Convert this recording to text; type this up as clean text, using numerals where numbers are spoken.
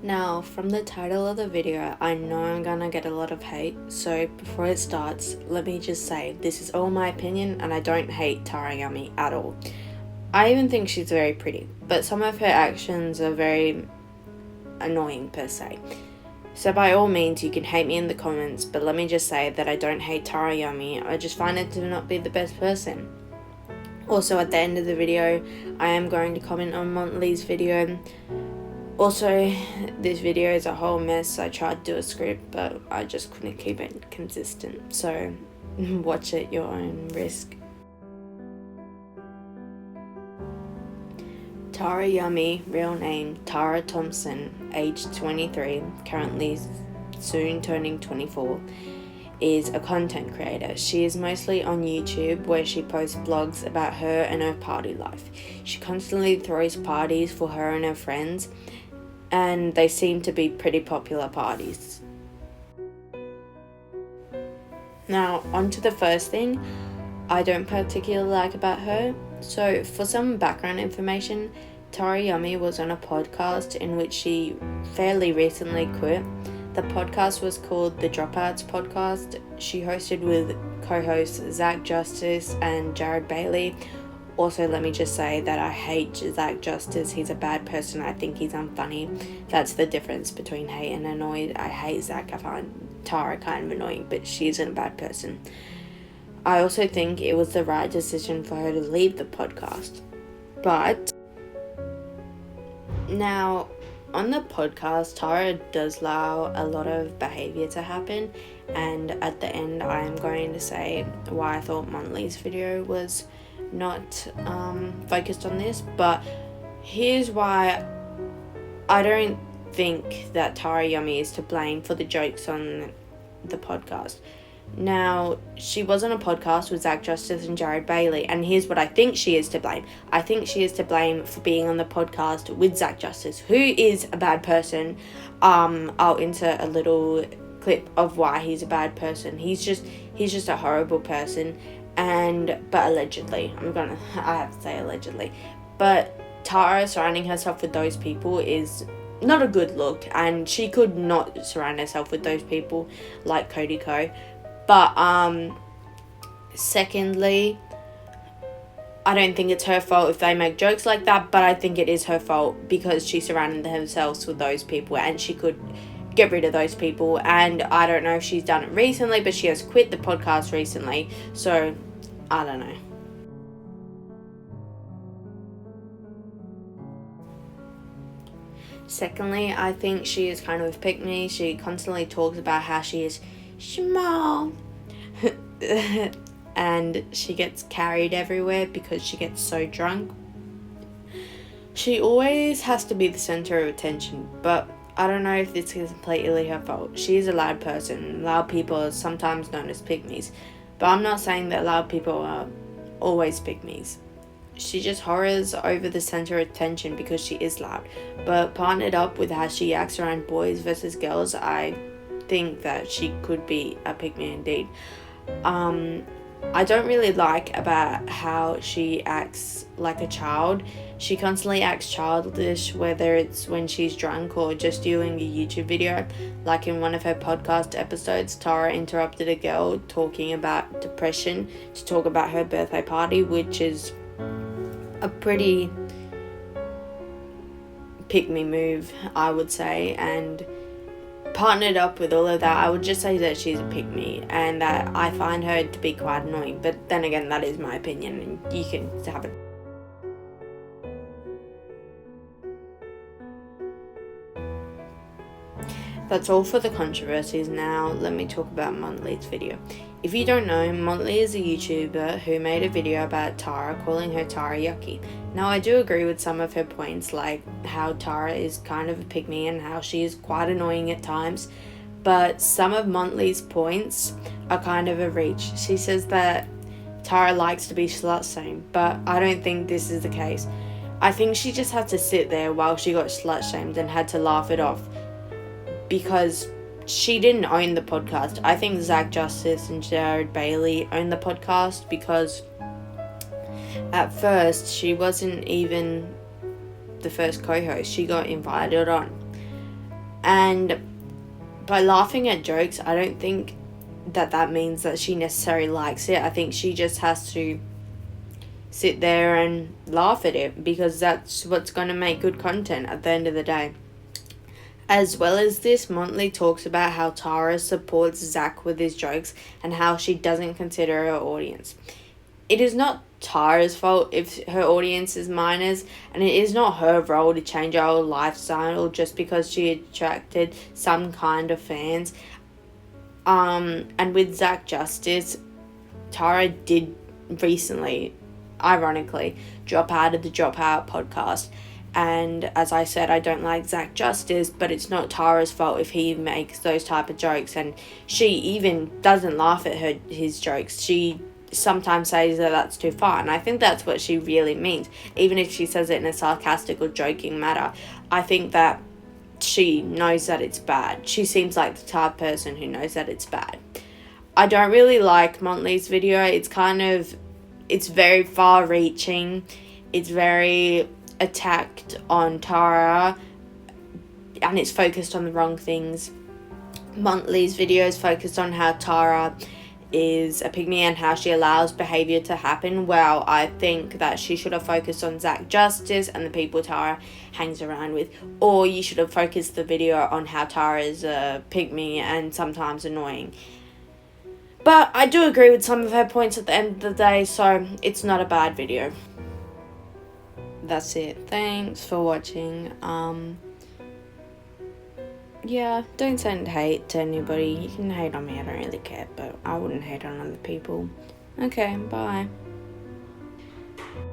Now, from the title of the video, I know I'm gonna get a lot of hate, so before it starts, let me just say, this is all my opinion and I don't hate Tara Yummy at all. I even think she's very pretty, but some of her actions are very annoying per se. So by all means, you can hate me in the comments, but let me just say that I don't hate Tara Yummy, I just find her to not be the best person. Also, at the end of the video, I am going to comment on Mont's video. Also, this video is a whole mess. I tried to do a script, but I just couldn't keep it consistent. So, watch at your own risk. Tara Yummy, real name Tara Thompson, age 23, currently soon turning 24, is a content creator. She is mostly on YouTube, where she posts blogs about her and her party life. She constantly throws parties for her and her friends, and they seem to be pretty popular parties. Now, on to the first thing I don't particularly like about her. So, for some background information, Tara Yummy was on a podcast in which she fairly recently quit. The podcast was called The Dropouts Podcast. She hosted with co-hosts Zach Justice and Jared Bailey. Also, let me just say that I hate Zach Justice. He's a bad person. I think he's unfunny. That's the difference between hate and annoyed. I hate Zach. I find Tara kind of annoying, but she isn't a bad person. I also think it was the right decision for her to leave the podcast. But now, on the podcast, Tara does allow a lot of behaviour to happen, and at the end I am going to say why I thought Mont's video was not focused on this, but here's why I don't think that Tara Yummy is to blame for the jokes on the podcast. Now, she was on a podcast with Zach Justice and Jared Bailey, and here's what I think she is to blame. I think she is to blame for being on the podcast with Zach Justice, who is a bad person. I'll insert a little clip of why he's a bad person. He's just a horrible person, but allegedly, I have to say allegedly, but Tara surrounding herself with those people is not a good look, and she could not surround herself with those people like Cody Ko. But secondly, I don't think it's her fault if they make jokes like that, but I think it is her fault because she surrounded herself with those people, and she could get rid of those people. And I don't know if she's done it recently, but she has quit the podcast recently, so I don't know. Secondly, I think she is kind of a pick-me. She constantly talks about how she is small and she gets carried everywhere because she gets so drunk. She always has to be the center of attention, but I don't know if this is completely her fault. She is a loud person. Loud people are sometimes known as pygmies, but I'm not saying that loud people are always pygmies. She just horrors over the center of attention because she is loud, but partnered up with how she acts around boys versus girls, I think that she could be a pygmy indeed. I don't really like about how she acts like a child. She constantly acts childish, whether it's when she's drunk or just doing a YouTube video. Like in one of her podcast episodes, Tara interrupted a girl talking about depression to talk about her birthday party, which is a pretty pick-me move, I would say, and partnered up with all of that, I would just say that she's a pick-me and that I find her to be quite annoying. But then again, that is my opinion, and you can have it. That's all for the controversies. Now let me talk about Mont's video. If you don't know, Mont is a YouTuber who made a video about Tara, calling her Tara Yucky. Now, I do agree with some of her points, like how Tara is kind of a pick-me and how she is quite annoying at times, but some of Mont's points are kind of a reach. She says that Tara likes to be slut-shamed, but I don't think this is the case. I think she just had to sit there while she got slut-shamed and had to laugh it off, because she didn't own the podcast. I think Zach Justice and Jared Bailey owned the podcast, because at first she wasn't even the first co-host. She got invited on. And by laughing at jokes, I don't think that means that she necessarily likes it. I think she just has to sit there and laugh at it, because that's what's going to make good content at the end of the day. As well as this, Montley talks about how Tara supports Zach with his jokes and how she doesn't consider her audience. It is not Tara's fault if her audience is minors, and it is not her role to change her whole lifestyle just because she attracted some kind of fans. And with Zach Justice, Tara did recently, ironically, drop out of the Dropout podcast. And as I said, I don't like Zach Justice, but it's not Tara's fault if he makes those type of jokes. And she even doesn't laugh at his jokes. She sometimes says that that's too far, and I think that's what she really means. Even if she says it in a sarcastic or joking manner, I think that she knows that it's bad. She seems like the type of person who knows that it's bad. I don't really like Montley's video. It's very far-reaching. It's very attacked on Tara, and it's focused on the wrong things. Montley's video is focused on how Tara is a pygmy and how she allows behaviour to happen. Well, I think that she should have focused on Zach Justice and the people Tara hangs around with. Or you should have focused the video on how Tara is a pygmy and sometimes annoying. But I do agree with some of her points at the end of the day, so it's not a bad video. That's it. Thanks for watching. Yeah, don't send hate to anybody. You can hate on me, I don't really care, but I wouldn't hate on other people. Okay, bye.